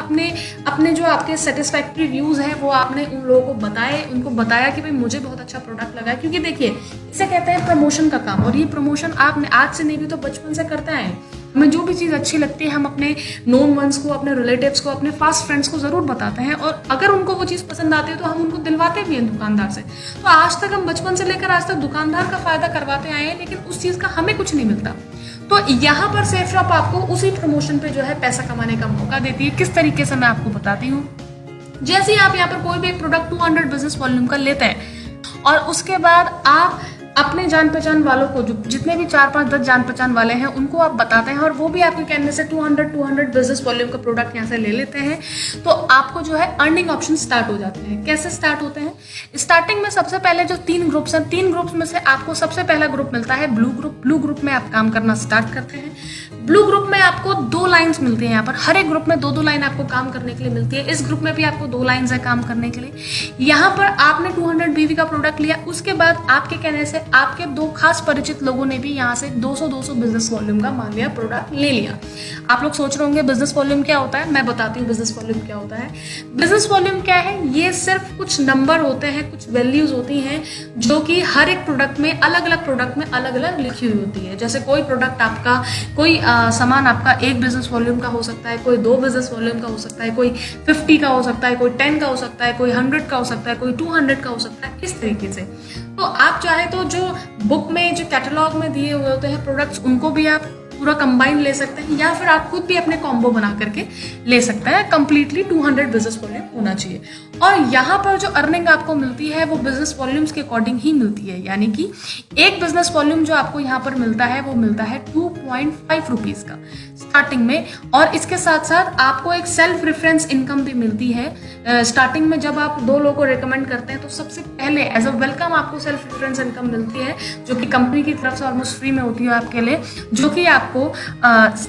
अपने जो आपके सेटिस्फैक्ट्री व्यूज है वो आपने उन लोगों को बताए, उनको बताया कि भाई मुझे बहुत अच्छा प्रोडक्ट लगा। क्योंकि देखिए, इसे कहते हैं प्रमोशन का काम, और ये प्रमोशन आपने आज से नहीं भी तो बचपन से करते आए। हमें जो भी चीज़ अच्छी लगती है हम अपने नोन वंस को, अपने रिलेटिव्स को, अपने फास्ट फ्रेंड्स को जरूर बताते हैं, और अगर उनको वो चीज़ पसंद आती है तो हम उनको दिलवाते भी हैं दुकानदार से। तो आज तक हम बचपन से लेकर आज तक दुकानदार का फायदा करवाते आए हैं, लेकिन उस चीज़ का हमें कुछ नहीं मिलता। तो यहाँ पर सेफ शॉप आपको उसी प्रमोशन पे जो है पैसा कमाने का मौका देती है। किस तरीके से मैं आपको बताती हूँ। जैसे ही आप यहाँ पर कोई भी एक प्रोडक्ट 200 बिजनेस वॉल्यूम का लेते हैं, और उसके बाद आप अपने जान पहचान वालों को, जो जितने भी 4-5-10 जान पहचान वाले हैं, उनको आप बताते हैं, और वो भी आपके कहने से 200 बिजनेस वॉल्यूम का प्रोडक्ट यहाँ से ले लेते हैं, तो आपको जो है अर्निंग ऑप्शन स्टार्ट हो जाते हैं। कैसे स्टार्ट होते हैं? स्टार्टिंग में सबसे पहले जो 3 ग्रुप्स हैं, 3 ग्रुप्स में से आपको सबसे पहला ग्रुप मिलता है ब्लू ग्रुप। ब्लू ग्रुप में आप काम करना स्टार्ट करते हैं। ब्लू ग्रुप में आपको 2 लाइन्स मिलती हैं। यहाँ पर हर एक ग्रुप में 2-2 लाइन आपको काम करने के लिए मिलती है। इस ग्रुप में भी आपको 2 लाइन्स है काम करने के लिए। यहाँ पर आपने 200 बीवी का प्रोडक्ट लिया, उसके बाद आपके कहने से आपके 2 खास परिचित लोगों ने भी यहाँ से 200 बिजनेस वॉल्यूम का मान लिया प्रोडक्ट ले लिया। आप लोग सोच रहे होंगे बिजनेस वॉल्यूम क्या होता है, मैं बताती हूँ बिजनेस वॉल्यूम क्या होता है। बिजनेस वॉल्यूम क्या है? ये सिर्फ कुछ नंबर होते हैं, कुछ वैल्यूज होती हैं, जो कि हर एक प्रोडक्ट में, अलग अलग प्रोडक्ट में अलग अलग लिखी हुई होती है। जैसे कोई प्रोडक्ट आपका, कोई सामान आपका 1 बिजनेस वॉल्यूम का हो सकता है, कोई 2 बिजनेस वॉल्यूम का हो सकता है, कोई 50 का हो सकता है, कोई 10 का हो सकता है, कोई 100 का हो सकता है, कोई 200 का हो सकता है, इस तरीके से। तो आप चाहे तो जो बुक में, जो कैटलॉग में दिए हुए होते हैं प्रोडक्ट्स, उनको भी आप पूरा कंबाइन ले सकते हैं, या फिर आप खुद भी अपने कॉम्बो बना करके ले सकते हैं। कंप्लीटली 200 बिजनेस वॉल्यूम होना चाहिए। और यहाँ पर जो अर्निंग आपको मिलती है वो बिजनेस वॉल्यूम्स के अकॉर्डिंग ही मिलती है, यानी कि एक बिजनेस वॉल्यूम जो आपको यहाँ पर मिलता है वो मिलता है 2.5 रुपीज का स्टार्टिंग में। और इसके साथ साथ आपको एक सेल्फ रेफरेंस इनकम भी मिलती है। स्टार्टिंग में जब आप 2 लोगों को रिकमेंड करते हैं तो सबसे पहले एज अ वेलकम आपको सेल्फ रेफरेंस इनकम मिलती है, जो कि कंपनी की तरफ से ऑलमोस्ट फ्री में होती है आपके लिए, जो कि आपको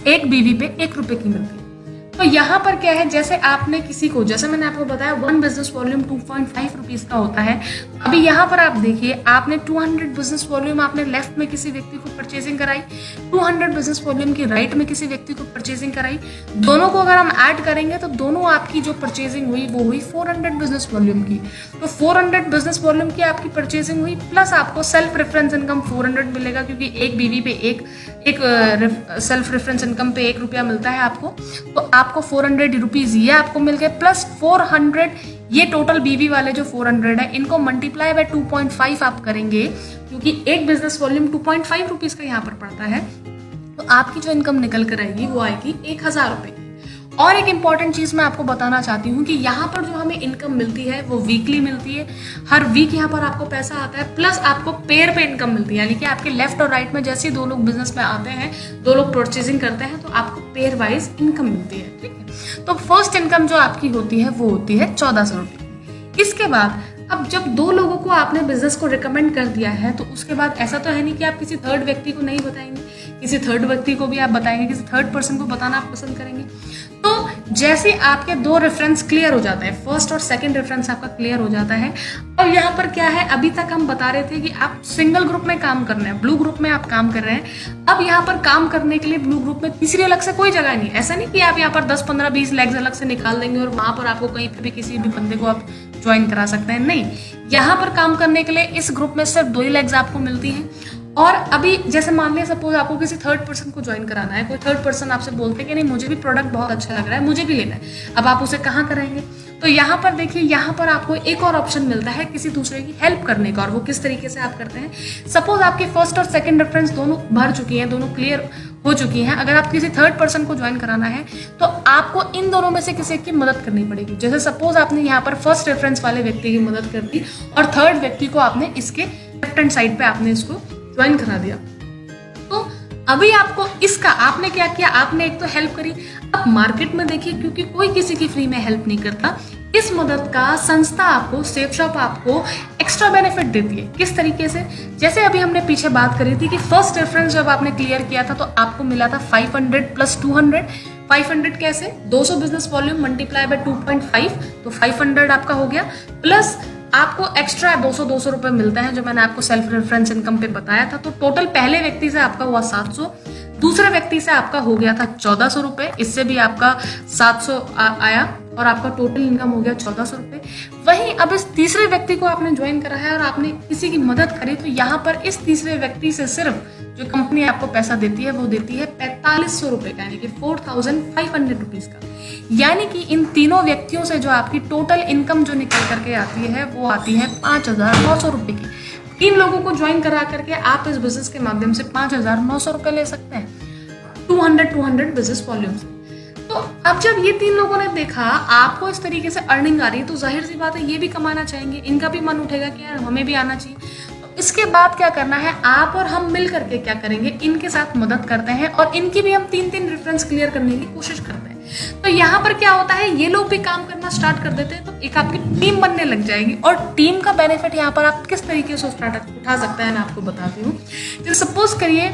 1 बीवी पे 1 रुपए की मिलती है। तो यहाँ पर क्या है, जैसे आपने किसी को, जैसे मैंने आपको बताया 1 बिजनेस वॉल्यूम 2.5 रुपीज का होता है। अभी यहाँ पर आप देखिए, आपने 200 बिजनेस वॉल्यूम आपने लेफ्ट में किसी व्यक्ति को परचेजिंग कराई, 200 बिजनेस वॉल्यूम की राइट में किसी व्यक्ति को परचेजिंग कराई। दोनों को अगर हम ऐड करेंगे तो दोनों आपकी जो परचेजिंग हुई वो हुई 400 बिजनेस वॉल्यूम की। तो 400 बिजनेस वॉल्यूम की आपकी परचेजिंग हुई, प्लस आपको सेल्फ रेफरेंस इनकम 400 मिलेगा, क्योंकि 1 बीवी पे एक सेल्फ रेफरेंस इनकम पे 1 रुपया मिलता है आपको। तो आप आपको 400 रुपीज़ ये आपको मिल गए, प्लस 400 ये टोटल बीवी वाले जो 400 है, इनको मल्टीप्लाई बाय 2.5 आप करेंगे, क्योंकि एक बिजनेस वॉल्यूम 2.5 रुपीज़ का यहाँ पर पड़ता है, तो आपकी जो इनकम निकल कर आएगी वो आएगी 1000 रुपये की। और एक इम्पॉर्टेंट चीज़ मैं आपको बताना चाहती हूँ कि यहाँ पर जो हमें इनकम मिलती है वो वीकली मिलती है, हर वीक यहाँ पर आपको पैसा आता है, प्लस आपको पेयर पे इनकम मिलती है, यानी कि आपके लेफ्ट और राइट में जैसे ही दो लोग बिजनेस में आते हैं, दो लोग परचेजिंग करते हैं, तो आपको पेयर वाइज इनकम मिलती है। ठीक है, तो फर्स्ट इनकम जो आपकी होती है वो होती है 1400 रुपये। इसके बाद अब जब दो लोगों को आपने बिजनेस को रिकमेंड कर दिया है, तो उसके बाद ऐसा तो है नहीं कि आप किसी थर्ड व्यक्ति को नहीं बताएंगे, किसी थर्ड व्यक्ति को भी आप बताएंगे, किसी थर्ड पर्सन को बताना आप पसंद करेंगे। तो जैसे आपके दो रेफरेंस क्लियर हो जाते हैं, फर्स्ट और सेकंड रेफरेंस आपका क्लियर हो जाता है, और यहाँ पर क्या है, अभी तक हम बता रहे थे कि आप सिंगल ग्रुप में काम कर रहे हैं, ब्लू ग्रुप में आप काम कर रहे हैं। अब यहाँ पर काम करने के लिए ब्लू ग्रुप में तीसरी अलग से कोई जगह नहीं, ऐसा नहीं कि आप यहाँ पर 10, 15, 20 लेग्स अलग से निकाल देंगे और वहां पर आपको कहीं पर भी किसी भी बंदे को आप ज्वाइन करा सकते हैं। नहीं, यहाँ पर काम करने के लिए इस ग्रुप में सिर्फ 2 ही लेग्स आपको मिलती हैं। और अभी जैसे मान लिया सपोज आपको किसी थर्ड पर्सन को ज्वाइन कराना है, कोई थर्ड पर्सन आपसे बोलते हैं कि नहीं मुझे भी प्रोडक्ट बहुत अच्छा लग रहा है, मुझे भी लेना है, अब आप उसे कहाँ कराएंगे? तो यहाँ पर देखिए, यहाँ पर आपको एक और ऑप्शन मिलता है किसी दूसरे की हेल्प करने का, और वो किस तरीके से आप करते हैं। सपोज आपके फर्स्ट और सेकंड रेफरेंस दोनों भर चुकी हैं, दोनों क्लियर हो चुकी हैं, अगर आप किसी थर्ड पर्सन को ज्वाइन कराना है तो आपको इन दोनों में से किसी की मदद करनी पड़ेगी। जैसे सपोज आपने यहाँ पर फर्स्ट रेफरेंस वाले व्यक्ति की मदद कर दी और थर्ड व्यक्ति को आपने इसके लेफ्ट हैंड साइड पे आपने इसको ज्वाइन करा दिया, तो अभी आपको इसका आपने क्या किया, आपने एक तो हेल्प करी। अब मार्केट में देखिए, क्योंकि कोई किसी की फ्री में हेल्प नहीं करता, इस मदद का संस्था आपको, सेफ शॉप आपको एक्स्ट्रा बेनिफिट देती है। किस तरीके से? जैसे अभी हमने पीछे बात करी थी कि फर्स्ट रेफरेंस जब आपने क्लियर किया था तो आपको मिला था 500 प्लस 200। 500 कैसे? 200 बिजनेस वॉल्यूम मल्टीप्लाई बाय 2.5, तो 500 आपका हो गया, प्लस आपको एक्स्ट्रा 200 रुपए मिलते हैं जो मैंने आपको सेल्फ रेफरेंस इनकम पे बताया था। तो टोटल पहले व्यक्ति से आपका हुआ 700, दूसरे व्यक्ति से आपका हो गया था 1400 रुपए, इससे भी आपका 700 आया और आपका टोटल इनकम हो गया 1400 रुपए। वहीं अब इस तीसरे व्यक्ति को आपने ज्वाइन करा है और आपने किसी की मदद करी, तो यहाँ पर इस तीसरे व्यक्ति से सिर्फ जो कंपनी आपको पैसा देती है वो देती है 4500 रुपए का, यानी कि 4500 रुपीज का। यानी कि इन तीनों व्यक्तियों से जो आपकी टोटल इनकम जो निकल करके आती है वो आती है 5900 रुपए की। 3 लोगों को ज्वाइन करा करके आप इस बिजनेस के माध्यम से 5900 रुपए ले सकते हैं 200 बिजनेस वॉल्यूम से। तो अब जब ये 3 लोगों ने देखा आपको इस तरीके से अर्निंग आ रही है, तो जाहिर सी बात है ये भी कमाना चाहेंगे, इनका भी मन उठेगा कि यार हमें भी आना चाहिए। तो इसके बाद क्या करना है, आप और हम मिल करके क्या करेंगे, इनके साथ मदद करते हैं और इनकी भी हम 3 रेफरेंस क्लियर करने की कोशिश करते हैं। तो यहाँ पर क्या होता है, ये लोग भी काम करना स्टार्ट कर देते हैं, तो एक आपकी टीम बनने लग जाएगी। और टीम का बेनिफिट यहाँ पर आप किस तरीके से उठा सकते हैं, मैं आपको बताती हूँ। जैसे सपोज करिए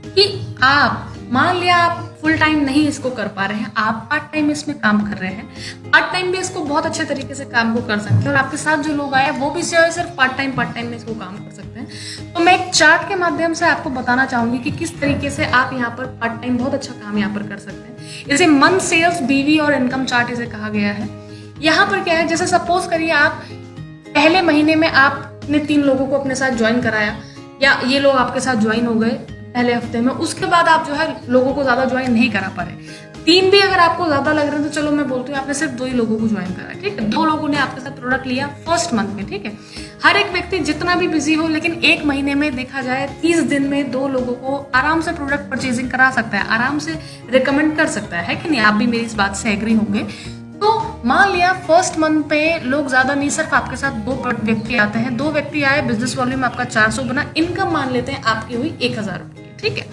कि आप मान लिया आप फुल टाइम नहीं इसको कर पा रहे हैं, आप पार्ट टाइम इसमें काम कर रहे हैं, पार्ट टाइम भी इसको बहुत अच्छे तरीके से काम को कर सकते हैं, और आपके साथ जो लोग आए वो भी सिर्फ पार्ट टाइम में इसको काम कर सकते हैं। तो मैं एक चार्ट के माध्यम से आपको बताना चाहूंगी कि किस तरीके से आप यहाँ पर पार्ट टाइम बहुत अच्छा काम यहाँ पर कर सकते हैं। इसे मंथ सेल्स, बीवी और इनकम चार्ट इसे कहा गया है। यहाँ पर क्या है, जैसे सपोज करिए आप पहले महीने में आपने 3 लोगों को अपने साथ ज्वाइन कराया, या ये लोग आपके साथ ज्वाइन हो गए पहले हफ्ते में, उसके बाद आप जो है लोगों को ज्यादा ज्वाइन नहीं करा पा रहे, 3 भी अगर आपको ज्यादा लग रहे हैं तो चलो मैं बोलती हूँ आपने सिर्फ 2 ही लोगों को ज्वाइन करा, ठीक है। 2 लोगों ने आपके साथ प्रोडक्ट लिया फर्स्ट मंथ में, ठीक है। हर एक व्यक्ति जितना भी बिजी हो, लेकिन एक महीने में देखा जाए 30 दिन में 2 लोगों को आराम से प्रोडक्ट परचेजिंग करा सकता है, आराम से रिकमेंड कर सकता है कि नहीं? आप भी मेरी इस बात से एग्री होंगे। तो मान लिया फर्स्ट मंथ पे लोग ज्यादा नहीं, सिर्फ आपके साथ 2 व्यक्ति आते हैं, 2 व्यक्ति आए, बिजनेस वॉल्यूम आपका 400 बना, इनकम मान लेते हैं आपकी हुई 1000 रुपए, ठीक है।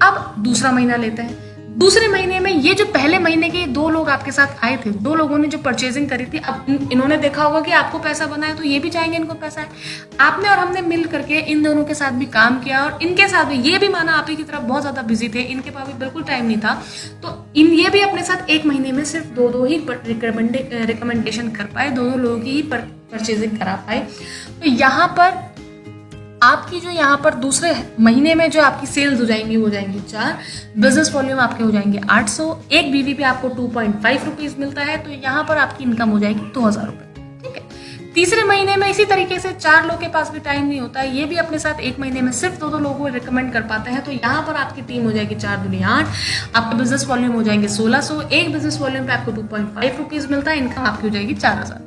अब दूसरा महीना लेते हैं, दूसरे महीने में ये जो पहले महीने के 2 लोग आपके साथ आए थे, 2 लोगों ने जो परचेजिंग करी थी, अब इन्होंने देखा होगा कि आपको पैसा बना है तो ये भी चाहेंगे इनको पैसा है। आपने और हमने मिल करके इन दोनों के साथ भी काम किया और इनके साथ भी, ये भी माना आप ही की तरफ बहुत ज्यादा बिजी थे, इनके पास भी बिल्कुल टाइम नहीं था, तो ये भी अपने साथ एक महीने में सिर्फ 2 ही रिकमेंडेशन कर पाए, 2 लोगों की ही परचेजिंग करा पाए। तो यहाँ पर आपकी जो यहाँ पर दूसरे महीने में जो आपकी सेल्स हो जाएंगी वो जाएंगी 4, बिजनेस वॉल्यूम आपके हो जाएंगे 800, एक बीवी पे आपको 2.5 रुपीज मिलता है, तो यहाँ पर आपकी इनकम हो जाएगी 2000 रुपए, ठीक है। तीसरे महीने में इसी तरीके से 4 लोग के पास भी टाइम नहीं होता है, ये भी अपने साथ एक महीने में सिर्फ 2 लोगों को रिकमेंड कर पाते हैं। तो यहाँ पर आपकी टीम हो जाएगी 4 दूनी 8, आपके बिजनेस वॉल्यूम हो जाएंगे 1600, एक बिजनेस वॉल्यूम पे आपको 2.5 रुपीज मिलता है, इनकम आपकी हो जाएगी 4000।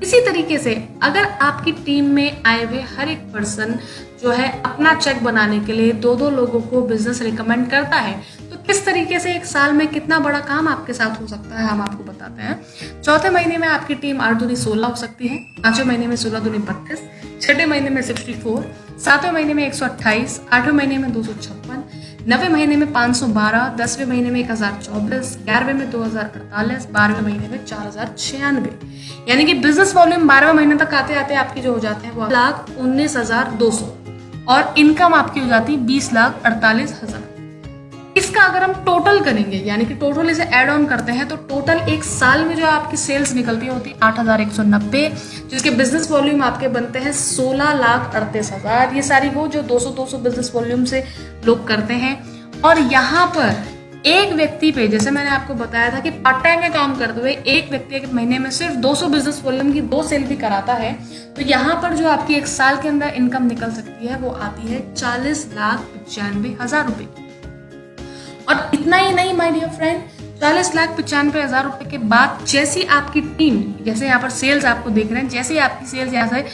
इसी तरीके से अगर आपकी टीम में आए हुए हर एक पर्सन जो है अपना चेक बनाने के लिए 2 लोगों को बिजनेस रिकमेंड करता है, तो किस तरीके से एक साल में कितना बड़ा काम आपके साथ हो सकता है हम आपको बताते हैं। चौथे महीने में आपकी टीम 8 दूनी 16 हो सकती है, 5वें महीने में 16 दूनी 32, 6ठे महीने में 64, 7वें महीने में 128, 8वें महीने में 256, 9वें महीने में 512, 10वें महीने में 1024, 11वें में 2048, 12वें महीने में 4096। यानी कि बिजनेस वॉल्यूम 12वें महीने तक आते आते आपकी जो हो जाते हैं वो 1,19,200 और इनकम आपकी हो जाती है 20,48,000। इसका अगर हम टोटल करेंगे, यानी कि टोटल इसे ऐड ऑन करते हैं, तो टोटल एक साल में जो आपकी सेल्स निकलती है होती है 8,190, जिसके बिजनेस वॉल्यूम आपके बनते हैं 16,38,000। ये सारी वो जो 200 बिजनेस वॉल्यूम से लोग करते हैं। और यहाँ पर एक व्यक्ति पे, जैसे मैंने आपको बताया था कि पार्ट टाइम में काम करते हुए एक व्यक्ति एक महीने में सिर्फ 200 बिजनेस वॉल्यूम की 2 सेल भी कराता है, तो यहाँ पर जो आपकी एक साल के अंदर इनकम निकल सकती है वो आती है 40,95,000 रुपए। और इतना ही नहीं माय डियर फ्रेंड, 40,95,000 रुपए के बाद जैसी आपकी टीम, जैसे यहाँ पर सेल्स आपको देख रहे हैं, जैसे आपकी सेल्स यहाँ से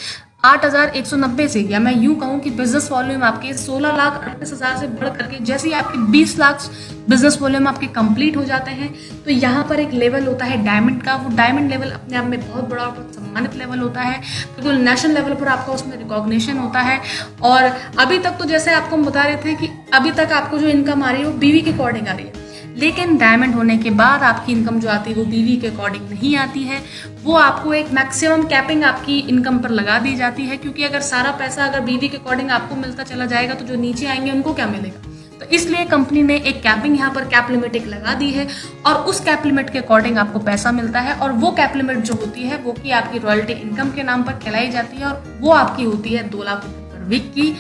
8,190 से, या मैं यूं कहूं कि बिजनेस वॉल्यूम आपके 16,38,000 से बढ़ करके जैसे आपकी 20 लाख बिजनेस वॉल्यूम आपके कंप्लीट हो जाते हैं, तो यहाँ पर एक लेवल होता है डायमंड का। वो डायमंड लेवल अपने आप में बहुत बड़ा और सम्मानित लेवल होता है, बिल्कुल नेशनल लेवल पर आपका उसमें रिकॉग्निशन होता है। और अभी तक तो जैसे आपको हम बता रहे थे कि अभी तक आपको जो इनकम आ रही है वो बीवी के अकॉर्डिंग आ रही है, लेकिन डायमंड होने के बाद आपकी इनकम जो आती है वो बीवी के अकॉर्डिंग नहीं आती है, वो आपको एक मैक्सिमम कैपिंग आपकी इनकम पर लगा दी जाती है। क्योंकि अगर सारा पैसा अगर बीवी के अकॉर्डिंग आपको मिलता चला जाएगा तो जो नीचे आएंगे उनको क्या मिलेगा। तो इसलिए कंपनी ने एक कैपिंग यहाँ पर कैप लिमिट एक लगा दी है और उस कैप लिमिट के अकॉर्डिंग आपको पैसा मिलता है। और वो कैप लिमिट जो होती है वो की आपकी रॉयल्टी इनकम के नाम पर खिलाई जाती है और वो आपकी होती है 2 लाख रुपए पर वीक की,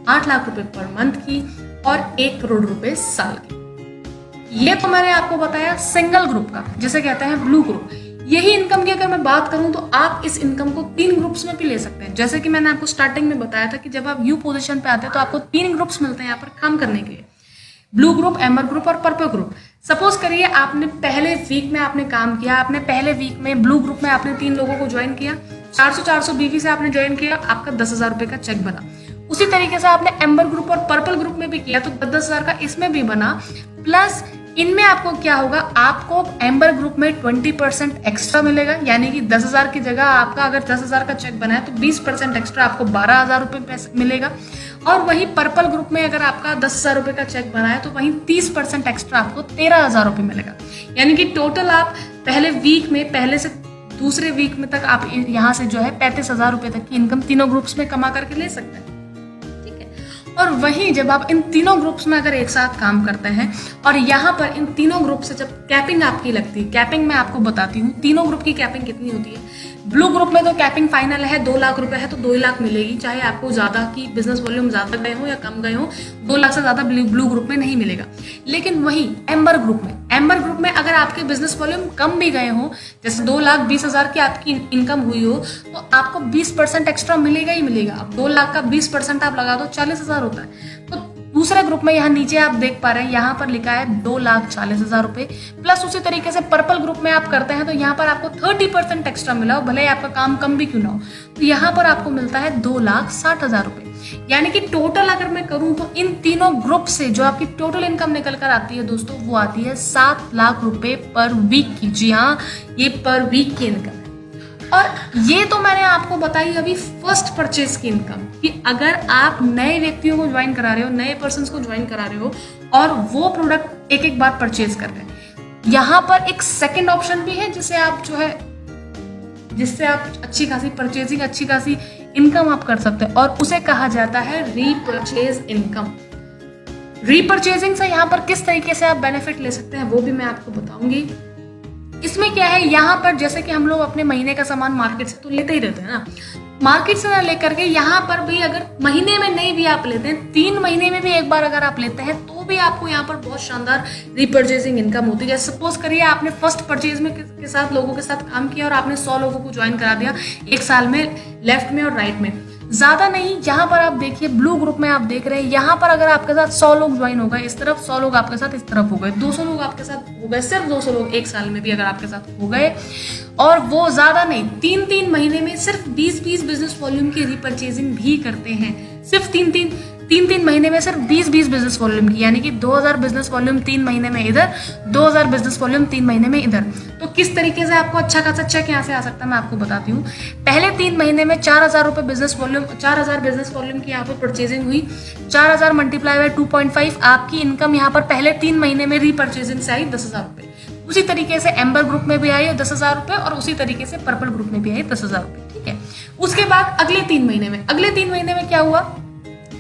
8 लाख रुपए पर मंथ की और 1 करोड़ रुपए साल की। ये तो मैंने आपको बताया सिंगल ग्रुप का, जिसे कहते हैं ब्लू ग्रुप। यही इनकम की अगर मैं बात करूं तो आप इस इनकम को 3 ग्रुप्स में भी ले सकते हैं। जैसे कि मैंने आपको स्टार्टिंग में बताया था कि जब आप यू पोजीशन पे आते हैं तो आपको 3 ग्रुप्स मिलते हैं यहाँ पर काम करने के लिए, ब्लू ग्रुप, एम्बर ग्रुप और पर्पल ग्रुप। सपोज करिए आपने पहले वीक में आपने काम किया, आपने पहले वीक में ब्लू ग्रुप में आपने 3 लोगों को ज्वाइन किया, 400 बीवी से आपने ज्वाइन किया, आपका 10,000 रुपए का चेक बना। उसी तरीके से आपने एम्बर ग्रुप और पर्पल ग्रुप में भी किया तो 10,000 का इसमें भी बना। प्लस इनमें आपको क्या होगा, आपको एम्बर ग्रुप में 20% एक्स्ट्रा मिलेगा, यानी कि 10,000 की जगह आपका अगर 10,000 का चेक बना है तो 20% एक्स्ट्रा आपको 12,000 रुपए मिलेगा। और वहीं पर्पल ग्रुप में अगर आपका 10,000 रुपए का चेक बना है तो वहीं 30% एक्स्ट्रा आपको 13,000 रुपए मिलेगा। यानी कि टोटल आप पहले वीक में, पहले से दूसरे वीक में तक आप यहाँ से जो है 35,000 रुपए तक की इनकम तीनों ग्रुप्स में कमा करके ले सकते हैं। और वहीं जब आप इन तीनों ग्रुप्स में अगर एक साथ काम करते हैं और यहाँ पर इन तीनों ग्रुप से जब कैपिंग आपकी लगती है, कैपिंग मैं आपको बताती हूँ तीनों ग्रुप की कैपिंग कितनी होती है। ब्लू ग्रुप में तो कैपिंग फाइनल है 2 लाख रुपए है तो 2 लाख मिलेगी, चाहे आपको ज्यादा की बिजनेस वॉल्यूम ज्यादा गए हो या कम गए हो, 2 लाख से ज्यादा ब्लू ग्रुप में नहीं मिलेगा। लेकिन वहीं एम्बर ग्रुप में अगर आपके बिजनेस वॉल्यूम कम भी गए हो, जैसे 2,20,000 की आपकी इनकम हुई हो तो आपको 20% एक्स्ट्रा मिलेगा ही मिलेगा। अब 2 लाख का 20% आप लगा दो 40,000 होता है। तो दूसरे ग्रुप में यहाँ नीचे आप देख पा रहे हैं, यहाँ पर लिखा है 2,40,000 रुपए। प्लस उसी तरीके से पर्पल ग्रुप में आप करते हैं तो यहाँ पर आपको 30% एक्स्ट्रा मिला हो, भले आपका काम कम भी क्यों ना हो, तो यहाँ पर आपको मिलता है 2,60,000 रुपए। यानी कि टोटल अगर मैं करूं तो इन तीनों ग्रुप से जो आपकी टोटल इनकम निकल कर आती है दोस्तों, वो आती है 7 लाख रुपए पर वीक की। जी हाँ, ये पर वीक की इनकम है। और ये तो मैंने आपको बताई अभी फर्स्ट परचेज की इनकम, कि अगर आप नए व्यक्तियों को ज्वाइन करा रहे हो, नए पर्सन को ज्वाइन करा रहे हो और वो प्रोडक्ट एक एक बार परचेज कर रहे हैं। यहाँ पर एक सेकेंड ऑप्शन भी है जिससे आप अच्छी खासी परचेजिंग, अच्छी खासी इनकम आप कर सकते हैं और उसे कहा जाता है रीपरचेज इनकम। रीपरचेजिंग से यहाँ पर किस तरीके से आप बेनिफिट ले सकते हैं वो भी मैं आपको बताऊंगी। इसमें क्या है, यहाँ पर जैसे कि हम लोग अपने महीने का सामान मार्केट से तो लेते ही रहते हैं ना, मार्केट से ना लेकर के यहाँ पर भी अगर महीने में नहीं भी आप लेते हैं, 3 महीने में भी एक बार अगर आप लेते हैं तो भी आपको यहाँ पर बहुत शानदार रीपर्चेजिंग इनकम होती है। जैसे सपोज करिए आपने फर्स्ट परचेज में के साथ लोगों के साथ काम किया और आपने 100 लोगों को ज्वाइन करा दिया 1 साल में, लेफ्ट में और राइट में, ज्यादा नहीं। यहाँ पर आप देखिए ब्लू ग्रुप में आप देख रहे हैं, यहाँ पर अगर आपके साथ 100 लोग ज्वाइन हो गए इस तरफ, 100 लोग आपके साथ इस तरफ हो गए, 200 लोग आपके साथ हो गए, सिर्फ 200 लोग 1 साल में भी अगर आपके साथ हो गए, और वो ज्यादा नहीं 3-3 महीने में सिर्फ 20-20 बिजनेस वॉल्यूम की रीपरचेजिंग भी करते हैं। सिर्फ 3-3 महीने में सिर्फ 20-20 बिजनेस वॉल्यूम की, यानी कि 2000 बिजनेस वॉल्यूम 3 महीने में इधर, 2000 बिजनेस वॉल्यूम 3 महीने में इधर। तो किस तरीके से आपको अच्छा खासा चेक यहाँ से आ सकता है मैं आपको बताती हूँ। पहले 3 महीने में 4000 रुपए बिजनेस वॉल्यूम, 4000 बिजनेस वॉल्यूम की यहाँ पर परचेजिंग हुई, 4000 मल्टीप्लाई बाय 2.5 आपकी इनकम यहाँ पर पहले 3 महीने में रीपरचेजिंग से आई 10,000 रुपए। उसी तरीके से एम्बर ग्रुप में भी आई 10,000 रुपए और उसी तरीके से पर्पल ग्रुप में भी आई 10,000 रुपए, ठीक है। उसके बाद अगले 3 महीने में क्या हुआ,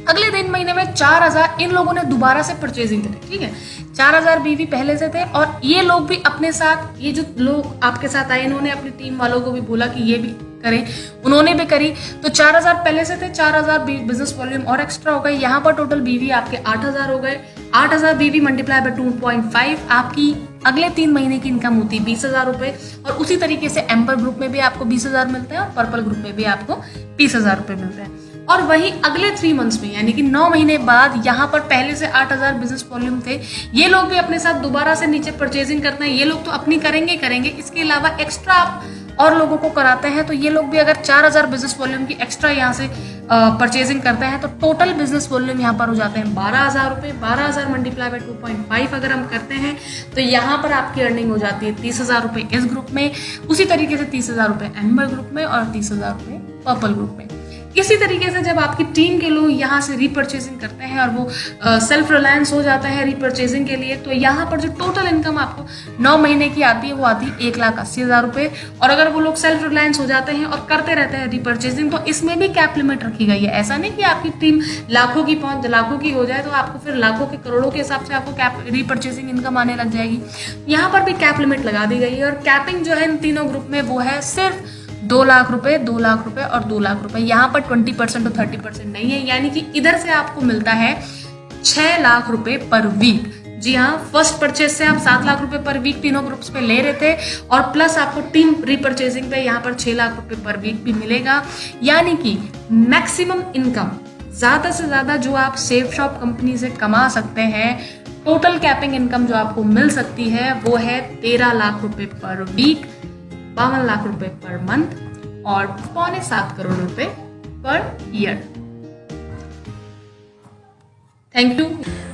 अगले 3 महीने में 4000 इन लोगों ने दोबारा से परचेजिंग करी, ठीक है। 4000 बीवी पहले से थे और ये लोग भी अपने साथ, ये जो लोग आपके साथ आए इन्होंने अपनी टीम वालों को भी बोला कि ये भी करें, उन्होंने भी करी। तो 4000 पहले से थे, 4000 बिजनेस वॉल्यूम और एक्स्ट्रा हो गए। यहाँ पर टोटल बीवी आपके 8000 हो गए। 8000 बीवी मल्टीप्लाई बाय 2.5 आपकी अगले 3 महीने की इनकम होती है 20,000 रुपए। और उसी तरीके से एम्बर ग्रुप में भी आपको 20,000 मिलते हैं और पर्पल ग्रुप में भी आपको 20,000 रुपए मिलते हैं। और वही अगले 3 मंथ्स में, यानी कि 9 महीने बाद, यहाँ पर पहले से 8000 बिजनेस वॉल्यूम थे, ये लोग भी अपने साथ दोबारा से नीचे परचेजिंग करते हैं। ये लोग तो अपनी करेंगे, इसके अलावा एक्स्ट्रा आप और लोगों को कराते हैं। तो ये लोग भी अगर 4000 बिजनेस वॉल्यूम की एक्स्ट्रा यहाँ से परचेजिंग करते हैं तो टोटल बिजनेस वॉल्यूम यहाँ पर हो जाते हैं 12,000 रुपए। 12,000 मल्टीप्लाई बाय 2.5 अगर हम करते हैं तो यहाँ पर आपकी अर्निंग हो जाती है 30,000 रुपए इस ग्रुप में, उसी तरीके से 30,000 रुपए एम्बर ग्रुप में और 30,000 रुपए पर्पल ग्रुप में। इसी तरीके से जब आपकी टीम के लोग यहाँ से रीपरचेजिंग करते हैं और वो सेल्फ रिलायंस हो जाता है रीपरचेजिंग के लिए, तो यहाँ पर जो टोटल इनकम आपको 9 महीने की आती है वो आती है 1,80,000 रुपए। और अगर वो लोग सेल्फ रिलायंस हो जाते हैं और करते रहते हैं रीपरचेजिंग, तो इसमें भी कैप लिमिट रखी गई है। ऐसा नहीं कि आपकी टीम लाखों की हो जाए तो आपको फिर लाखों के करोड़ों के हिसाब से आपको कैप रीपरचेजिंग इनकम आने लग जाएगी। यहाँ पर भी कैप लिमिट लगा दी गई है और कैपिंग जो है इन तीनों ग्रुप में वो है सिर्फ 2 लाख रुपए, 2 लाख रुपए और 2 लाख रुपए। यहाँ पर 20% और 30% नहीं है, यानी कि इधर से आपको मिलता है 6 लाख रुपए पर वीक। जी हाँ, फर्स्ट परचेज से आप 7 लाख रुपए पर वीक तीनों ग्रुप्स पे ले रहे थे और प्लस आपको टीम रीपरचेजिंग पे यहाँ पर 6 लाख रुपए पर वीक भी मिलेगा। यानी कि मैक्सिमम इनकम, ज्यादा से ज्यादा जो आप सेफ शॉप कंपनी से कमा सकते हैं, टोटल कैपिंग इनकम जो आपको मिल सकती है वो है 13 लाख रुपए पर वीक, 52 लाख रुपए पर मंथ और 6.25 करोड़ रुपए पर ईयर। Thank you.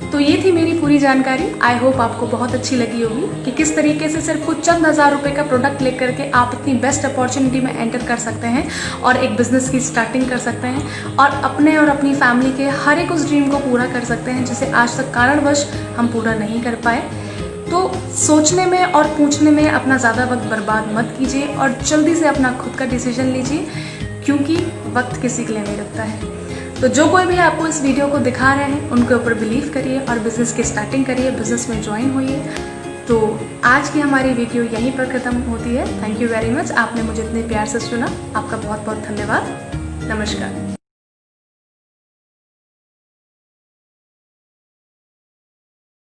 तो ये थी मेरी पूरी जानकारी। आई होप आपको बहुत अच्छी लगी होगी कि किस तरीके से सिर्फ कुछ चंद हज़ार रुपए का प्रोडक्ट लेकर के आप इतनी बेस्ट अपॉर्चुनिटी में एंटर कर सकते हैं और एक बिजनेस की स्टार्टिंग कर सकते हैं और अपने और अपनी फैमिली के हर एक उस ड्रीम को पूरा कर सकते हैं जिसे आज तक कारणवश हम पूरा नहीं कर पाए। तो सोचने में और पूछने में अपना ज़्यादा वक्त बर्बाद मत कीजिए और जल्दी से अपना खुद का डिसीजन लीजिए, क्योंकि वक्त किसी के लिए नहीं रुकता है। तो जो कोई भी आपको इस वीडियो को दिखा रहे हैं उनके ऊपर बिलीव करिए और बिजनेस की स्टार्टिंग करिए, बिजनेस में ज्वाइन होइए। तो आज की हमारी वीडियो यहीं पर ख़त्म होती है। थैंक यू वेरी मच, आपने मुझे इतने प्यार से सुना, आपका बहुत बहुत धन्यवाद। नमस्कार।